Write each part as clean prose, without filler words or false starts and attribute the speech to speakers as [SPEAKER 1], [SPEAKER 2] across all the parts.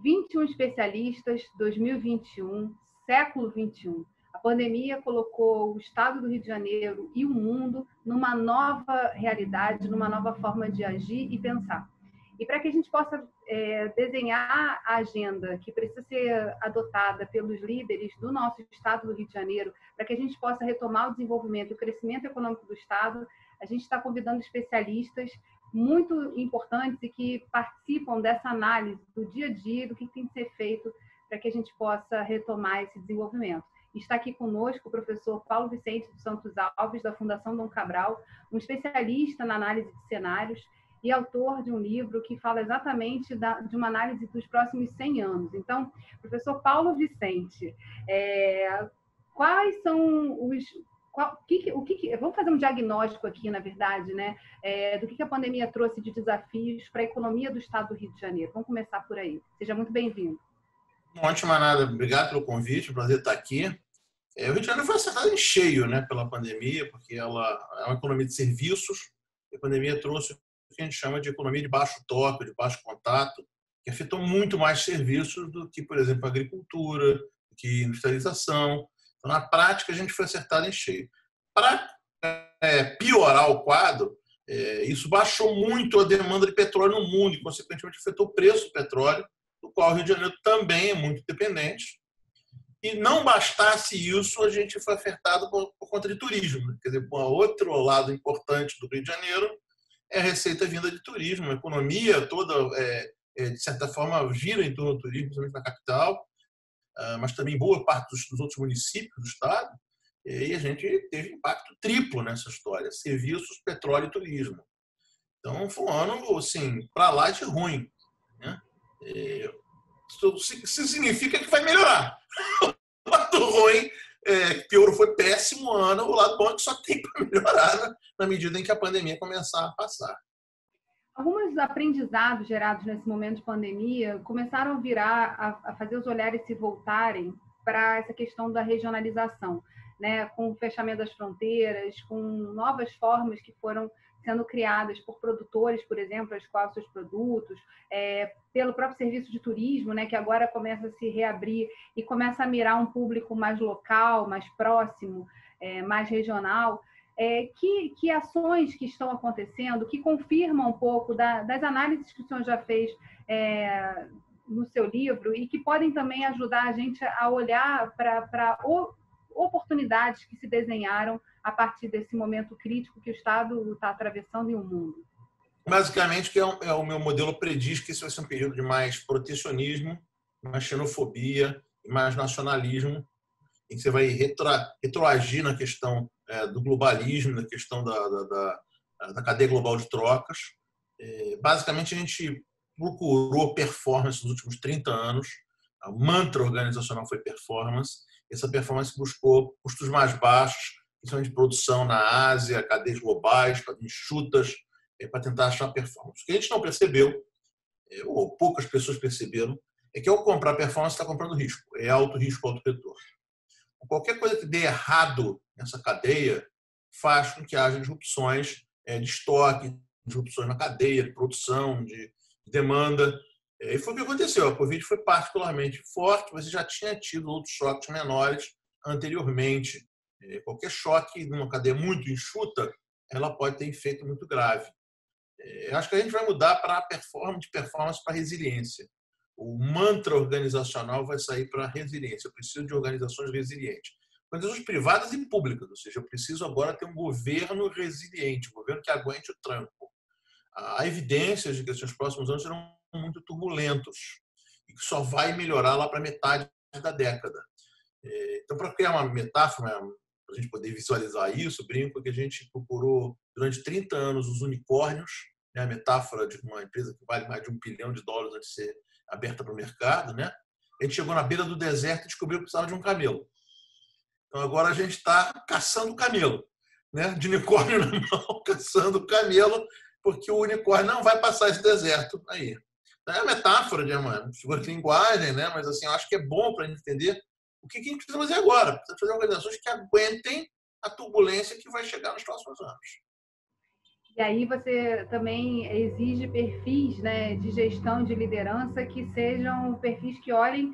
[SPEAKER 1] 21 especialistas, 2021, século XXI. A pandemia colocou o estado do Rio de Janeiro e o mundo numa nova realidade, numa nova forma de agir e pensar. E para que a gente possa desenhar a agenda que precisa ser adotada pelos líderes do nosso estado do Rio de Janeiro, para que a gente possa retomar o desenvolvimento e o crescimento econômico do estado, a gente está convidando especialistas muito importantes e que participam dessa análise do dia a dia, do que tem que ser feito para que a gente possa retomar esse desenvolvimento. Está aqui conosco o professor Paulo Vicente dos Santos Alves, da Fundação Dom Cabral, um especialista na análise de cenários e autor de um livro que fala exatamente de uma análise dos próximos 100 anos. Então, professor Paulo Vicente, quais são os... vamos fazer um diagnóstico aqui, na verdade, né, do que a pandemia trouxe de desafios para a economia do estado do Rio de Janeiro. Vamos começar por aí. Seja muito bem-vindo.
[SPEAKER 2] Ótimo, Manada. Obrigado pelo convite, prazer estar aqui. O Rio de Janeiro foi acertado em cheio, né, pela pandemia, porque ela é uma economia de serviços. A pandemia trouxe o que a gente chama de economia de baixo toque, de baixo contato, que afetou muito mais serviços do que, por exemplo, a agricultura, do que a industrialização. Então, na prática, a gente foi acertado em cheio. Para piorar o quadro, isso baixou muito a demanda de petróleo no mundo e, consequentemente, afetou o preço do petróleo, do qual o Rio de Janeiro também é muito dependente. E não bastasse isso, a gente foi afetado por conta de turismo. Quer dizer, outro lado importante do Rio de Janeiro é a receita vinda de turismo. A economia toda, de certa forma, gira em torno do turismo, principalmente na capital, mas também boa parte dos outros municípios do estado. E a gente teve impacto triplo nessa história: serviços, petróleo e turismo. Então, foi um ano, assim, para lá de ruim, né? Isso significa que vai melhorar. O lado ruim, pior foi péssimo ano, o lado bom é que só tem para melhorar na medida em que a pandemia começar a passar.
[SPEAKER 1] Alguns aprendizados gerados nesse momento de pandemia começaram a virar, a fazer os olhares se voltarem para essa questão da regionalização, né? Com o fechamento das fronteiras, com novas formas que foram sendo criadas por produtores, por exemplo, a escoar seus produtos, pelo próprio serviço de turismo, né, que agora começa a se reabrir e começa a mirar um público mais local, mais próximo, mais regional. Que ações que estão acontecendo, que confirmam um pouco das análises que o senhor já fez no seu livro e que podem também ajudar a gente a olhar para oportunidades que se desenharam a partir desse momento crítico que o Estado está atravessando e o mundo?
[SPEAKER 2] Basicamente, que o meu modelo prediz que esse vai ser um período de mais protecionismo, mais xenofobia e mais nacionalismo, em que você vai retroagir na questão do globalismo, na questão da cadeia global de trocas. Basicamente, a gente procurou performance nos últimos 30 anos. O mantra organizacional foi performance. Essa performance buscou custos mais baixos, principalmente de produção na Ásia, cadeias globais, enxutas, para tentar achar performance. O que a gente não percebeu, ou poucas pessoas perceberam, é que ao comprar performance, está comprando risco. É alto risco, alto retorno. Qualquer coisa que dê errado nessa cadeia faz com que haja disrupções de estoque, disrupções na cadeia de produção, de demanda. E foi o que aconteceu. A Covid foi particularmente forte, mas já tinha tido outros choques menores anteriormente. Qualquer choque numa cadeia muito enxuta, ela pode ter efeito muito grave. Acho que a gente vai mudar de performance para resiliência. O mantra organizacional vai sair para resiliência. Eu preciso de organizações resilientes. Organizações privadas e públicas, ou seja, eu preciso agora ter um governo resiliente, um governo que aguente o tranco. Há evidências de que esses próximos anos serão muito turbulentos e que só vai melhorar lá para metade da década. Então, para criar uma metáfora, para a gente poder visualizar isso, eu brinco que a gente procurou durante 30 anos os unicórnios, né, a metáfora de uma empresa que vale mais de $1 bilhão antes de ser aberta para o mercado, né? A gente chegou na beira do deserto e descobriu que precisava de um camelo. Então agora a gente está caçando o camelo, né? De unicórnio na mão, caçando o camelo, porque o unicórnio não vai passar esse deserto aí. Então, é a metáfora de uma figura de linguagem, né? Mas assim, eu acho que é bom para a gente entender o que a gente precisa fazer agora. Precisa fazer organizações que aguentem a turbulência que vai chegar nos próximos anos.
[SPEAKER 1] E aí você também exige perfis, né, de gestão, de liderança, que sejam perfis que olhem,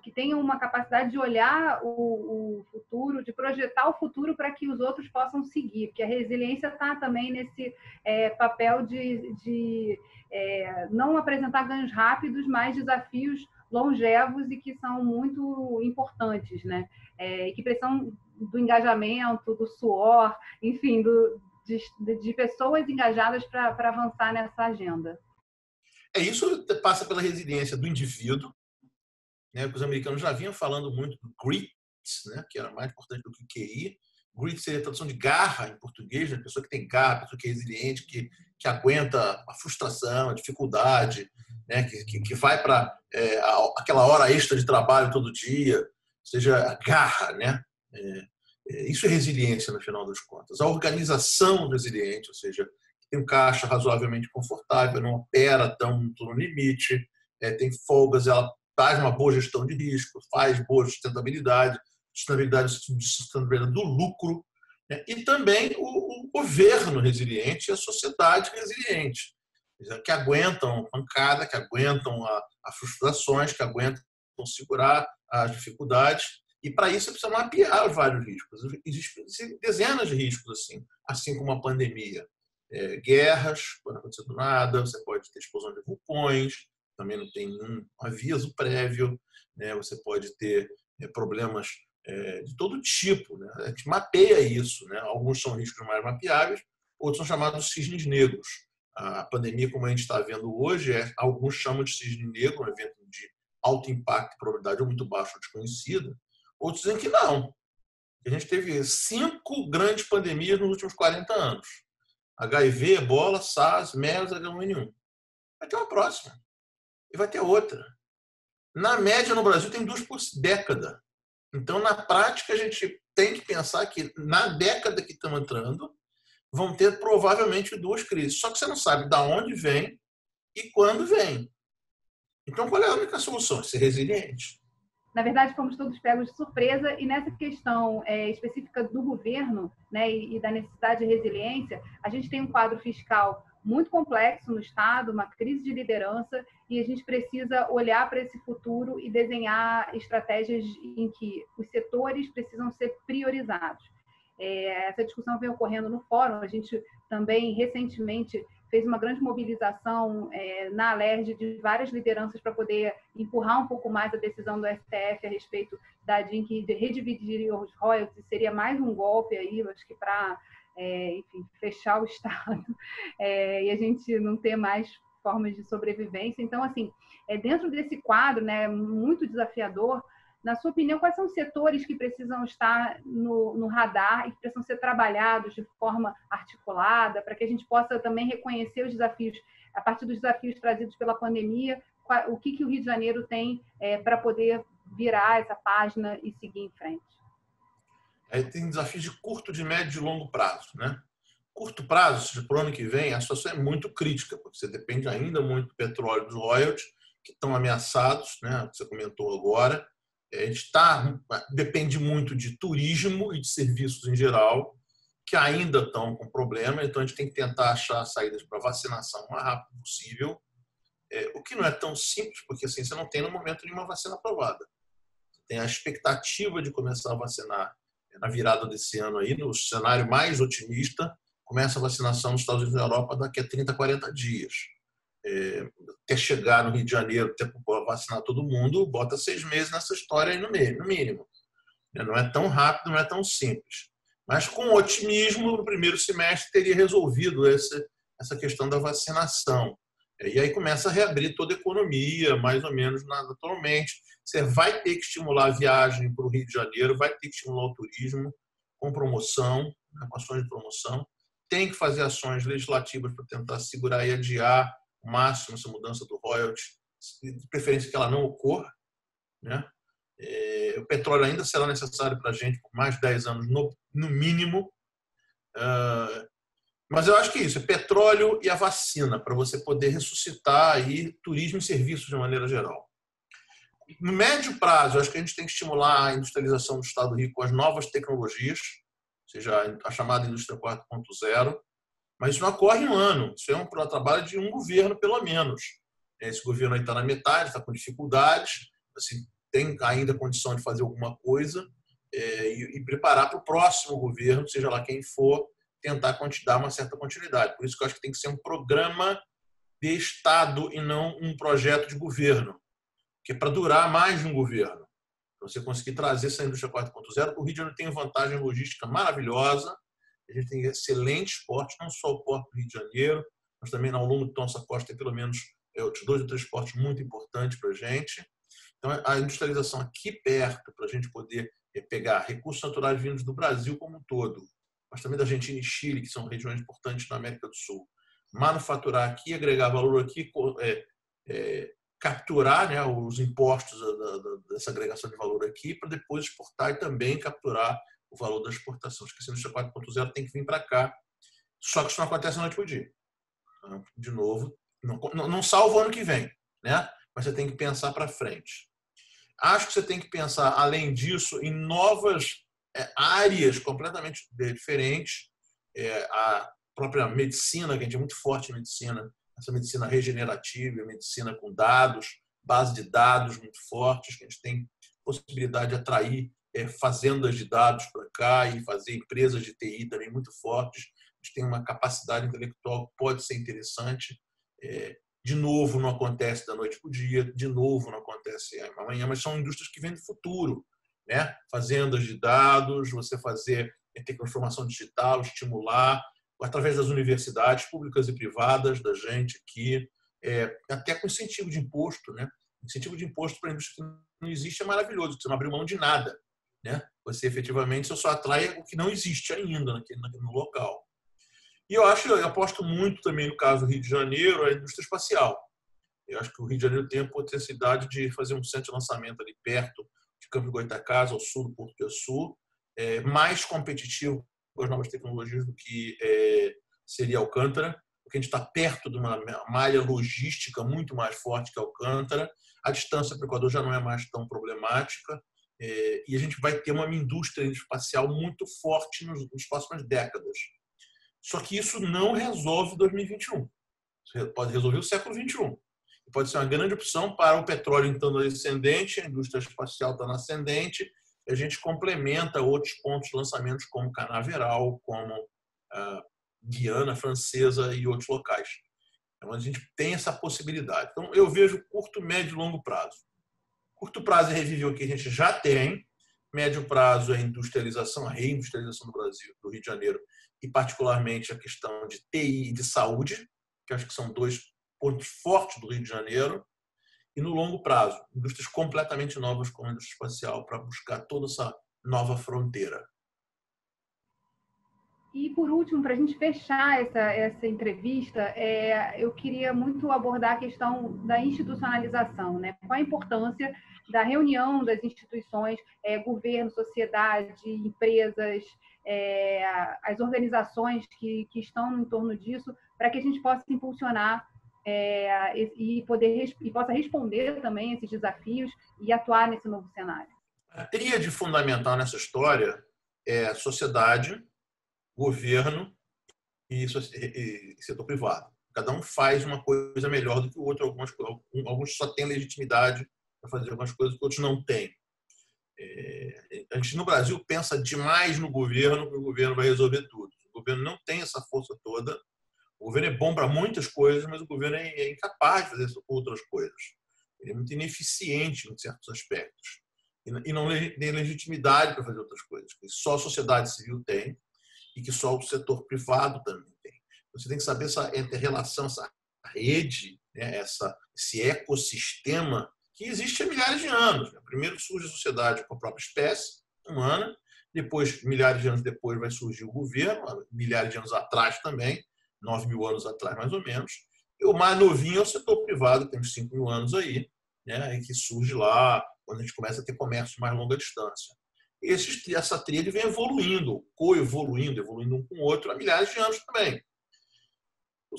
[SPEAKER 1] que tenham uma capacidade de olhar o futuro, de projetar o futuro para que os outros possam seguir, porque a resiliência está também nesse papel de não apresentar ganhos rápidos, mas desafios longevos e que são muito importantes, né? E que precisam do engajamento, do suor, enfim, de pessoas engajadas para avançar nessa agenda.
[SPEAKER 2] Isso passa pela resiliência do indivíduo, né? Os americanos já vinham falando muito do grit, né? Que era mais importante do que QI. Grit seria a tradução de garra em português, né? A pessoa que tem garra, a pessoa que é resiliente, que aguenta a frustração, a dificuldade, né? Que vai para aquela hora extra de trabalho todo dia, seja a garra, né? Isso é resiliência no final das contas. A organização resiliente, ou seja, tem um caixa razoavelmente confortável, não opera tanto no limite, tem folgas, ela faz uma boa gestão de risco, faz boa sustentabilidade do lucro, né? E também o governo resiliente e a sociedade resiliente, que aguentam a pancada, que aguentam as frustrações, que aguentam segurar as dificuldades. E para isso você precisa mapear os vários riscos. Existem dezenas de riscos, assim como a pandemia. Guerras, pode acontecer do nada, você pode ter explosão de vulcões, também não tem nenhum aviso prévio, né? Você pode ter problemas de todo tipo, né? A gente mapeia isso, né? Alguns são riscos mais mapeáveis, outros são chamados cisnes negros. A pandemia, como a gente está vendo hoje, alguns chamam de cisne negro, um evento de alto impacto, probabilidade ou muito baixa ou desconhecida. Outros dizem que não. A gente teve 5 grandes pandemias nos últimos 40 anos. HIV, Ebola, SARS, MERS, H1N1. Vai ter uma próxima. E vai ter outra. Na média, no Brasil, tem 2 por década. Então, na prática, a gente tem que pensar que na década que estamos entrando, vão ter provavelmente 2 crises. Só que você não sabe de onde vem e quando vem. Então, qual é a única solução? Ser resiliente.
[SPEAKER 1] Na verdade, fomos todos pegos de surpresa e nessa questão específica do governo, né, e da necessidade de resiliência, a gente tem um quadro fiscal muito complexo no Estado, uma crise de liderança, e a gente precisa olhar para esse futuro e desenhar estratégias em que os setores precisam ser priorizados. Essa discussão vem ocorrendo no fórum, a gente também recentemente fez uma grande mobilização na Alerj de várias lideranças para poder empurrar um pouco mais a decisão do STF a respeito da DIN, que redividir os royalties seria mais um golpe aí, acho que para, enfim, fechar o Estado e a gente não ter mais formas de sobrevivência. Então, assim, dentro desse quadro, né, muito desafiador, na sua opinião, quais são os setores que precisam estar no radar e que precisam ser trabalhados de forma articulada para que a gente possa também reconhecer os desafios, a partir dos desafios trazidos pela pandemia, o que o Rio de Janeiro tem para poder virar essa página e seguir em frente?
[SPEAKER 2] Tem desafios de curto, de médio e de longo prazo, né? Curto prazo, para o ano que vem, a situação é muito crítica, porque você depende ainda muito do petróleo, dos royalties, que estão ameaçados, né? Você comentou agora. A gente depende muito de turismo e de serviços em geral, que ainda estão com problema, então a gente tem que tentar achar saídas para vacinação o mais rápido possível, o que não é tão simples, porque assim, você não tem no momento nenhuma vacina aprovada. Tem a expectativa de começar a vacinar na virada desse ano, aí, no cenário mais otimista, começa a vacinação nos Estados Unidos e na Europa daqui a 30, 40 dias. Até chegar no Rio de Janeiro, até vacinar todo mundo, bota 6 meses nessa história aí no mínimo. Não é tão rápido, não é tão simples. Mas com otimismo, no primeiro semestre teria resolvido essa questão da vacinação. E aí começa a reabrir toda a economia, mais ou menos naturalmente. Você vai ter que estimular a viagem para o Rio de Janeiro, vai ter que estimular o turismo com promoção, com ações de promoção. Tem que fazer ações legislativas para tentar segurar e adiar o máximo essa mudança do royalty, de preferência que ela não ocorra, né? O petróleo ainda será necessário para a gente por mais de 10 anos, no mínimo. Mas eu acho que isso, é petróleo e a vacina, para você poder ressuscitar aí turismo e serviços de maneira geral. No médio prazo, eu acho que a gente tem que estimular a industrialização do Estado do Rio com as novas tecnologias, ou seja, a chamada indústria 4.0. Mas isso não ocorre em um ano. Isso é um trabalho de um governo, pelo menos. Esse governo aí está na metade, está com dificuldades, assim, tem ainda condição de fazer alguma coisa e preparar para o próximo governo, seja lá quem for, tentar dar uma certa continuidade. Por isso que eu acho que tem que ser um programa de Estado e não um projeto de governo, que é para durar mais de um governo. Para você conseguir trazer essa indústria 4.0, o Rio de Janeiro tem vantagem logística maravilhosa, a gente tem excelentes portos, não só o Porto do Rio de Janeiro, mas também ao longo da nossa costa tem pelo menos outros 2 ou 3 portos muito importantes para a gente. Então, a industrialização aqui perto, para a gente poder pegar recursos naturais vindos do Brasil como um todo, mas também da Argentina e Chile, que são regiões importantes na América do Sul, manufaturar aqui, agregar valor aqui, capturar, né, os impostos dessa agregação de valor aqui, para depois exportar e também capturar o valor da exportação. Acho que a indústria 4.0 tem que vir para cá. Só que isso não acontece da noite para o dia. De novo, não salva o ano que vem, né? Mas você tem que pensar para frente. Acho que você tem que pensar, além disso, em novas áreas completamente diferentes. A própria medicina, que a gente é muito forte em medicina, essa medicina regenerativa, medicina com dados, base de dados muito fortes, que a gente tem possibilidade de atrair fazendas de dados para cá e fazer empresas de TI também muito fortes. A gente tem uma capacidade intelectual que pode ser interessante. De novo, não acontece da noite para o dia, de novo, não acontece amanhã, mas são indústrias que vêm do futuro, né? Fazendas de dados, você fazer transformação digital, estimular, através das universidades públicas e privadas da gente aqui, até com incentivo de imposto, né? Incentivo de imposto para a indústria que não existe é maravilhoso, você não abriu mão de nada, né? Você efetivamente só atrai o que não existe ainda no local. E eu aposto muito também no caso do Rio de Janeiro, a indústria espacial. Eu acho que o Rio de Janeiro tem a potencialidade de fazer um centro de lançamento ali perto de Campo de Goytacazes, ao sul do Porto de Açu, mais competitivo com as novas tecnologias do que seria Alcântara, porque a gente está perto de uma malha logística muito mais forte que Alcântara, a distância para o Equador já não é mais tão problemática, e a gente vai ter uma indústria espacial muito forte nas próximas décadas. Só que isso não resolve 2021. Isso pode resolver o século XXI. Pode ser uma grande opção para o petróleo estando ascendente, a indústria espacial está na ascendente, e a gente complementa outros pontos de lançamento como Canaveral, como Guiana Francesa e outros locais. Então, a gente tem essa possibilidade. Então, eu vejo curto, médio e longo prazo. Curto prazo é reviver o que a gente já tem, médio prazo é a industrialização, a reindustrialização do Brasil, do Rio de Janeiro, e particularmente a questão de TI e de saúde, que acho que são 2 pontos fortes do Rio de Janeiro, e no longo prazo, indústrias completamente novas como a indústria espacial para buscar toda essa nova fronteira.
[SPEAKER 1] E, por último, para a gente fechar essa entrevista, eu queria muito abordar a questão da institucionalização, né? Qual a importância da reunião das instituições, governo, sociedade, empresas, as organizações que estão em torno disso, para que a gente possa impulsionar e possa responder também a esses desafios e atuar nesse novo cenário.
[SPEAKER 2] A tríade fundamental nessa história é a sociedade, governo e setor privado. Cada um faz uma coisa melhor do que o outro. Alguns só têm legitimidade para fazer algumas coisas que outros não têm. A gente, no Brasil, pensa demais no governo, que o governo vai resolver tudo. O governo não tem essa força toda. O governo é bom para muitas coisas, mas o governo é incapaz de fazer outras coisas. Ele é muito ineficiente em certos aspectos. E não tem legitimidade para fazer outras coisas, que só a sociedade civil tem e que só o setor privado também tem. Você tem que saber essa relação, essa rede, né, esse ecossistema que existe há milhares de anos. Primeiro surge a sociedade com a própria espécie humana, depois, milhares de anos depois, vai surgir o governo, milhares de anos atrás também, 9.000 anos atrás, mais ou menos. E o mais novinho é o setor privado, que tem uns 5.000 anos aí, né, e que surge lá quando a gente começa a ter comércio de mais longa distância. Essa tríade vem evoluindo, coevoluindo, evoluindo um com o outro há milhares de anos também.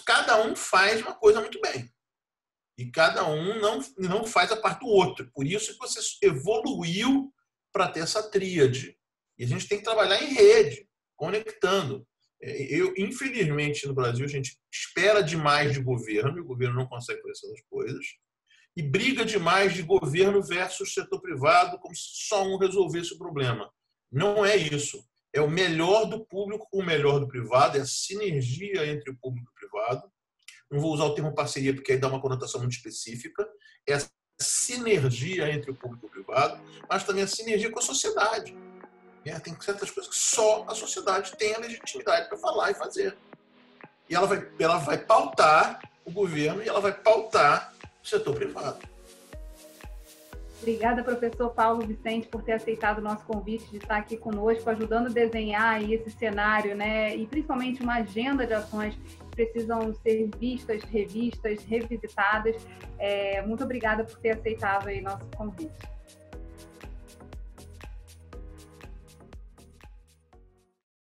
[SPEAKER 2] Cada um faz uma coisa muito bem. E cada um não faz a parte do outro. Por isso que você evoluiu para ter essa tríade. E a gente tem que trabalhar em rede, conectando. Infelizmente, no Brasil, a gente espera demais de governo, e o governo não consegue fazer essas coisas, e briga demais de governo versus setor privado, como se só um resolvesse o problema. Não é isso. É o melhor do público com o melhor do privado, é a sinergia entre o público e o privado. Não vou usar o termo parceria, porque aí dá uma conotação muito específica. É a sinergia entre o público e o privado, mas também a sinergia com a sociedade. Tem certas coisas que só a sociedade tem a legitimidade para falar e fazer. E ela vai pautar o governo e ela vai pautar o setor privado.
[SPEAKER 1] Obrigada, professor Paulo Vicente, por ter aceitado o nosso convite de estar aqui conosco, ajudando a desenhar aí esse cenário, né? E principalmente uma agenda de ações que precisam ser vistas, revistas, revisitadas. Muito obrigada por ter aceitado aí nosso convite.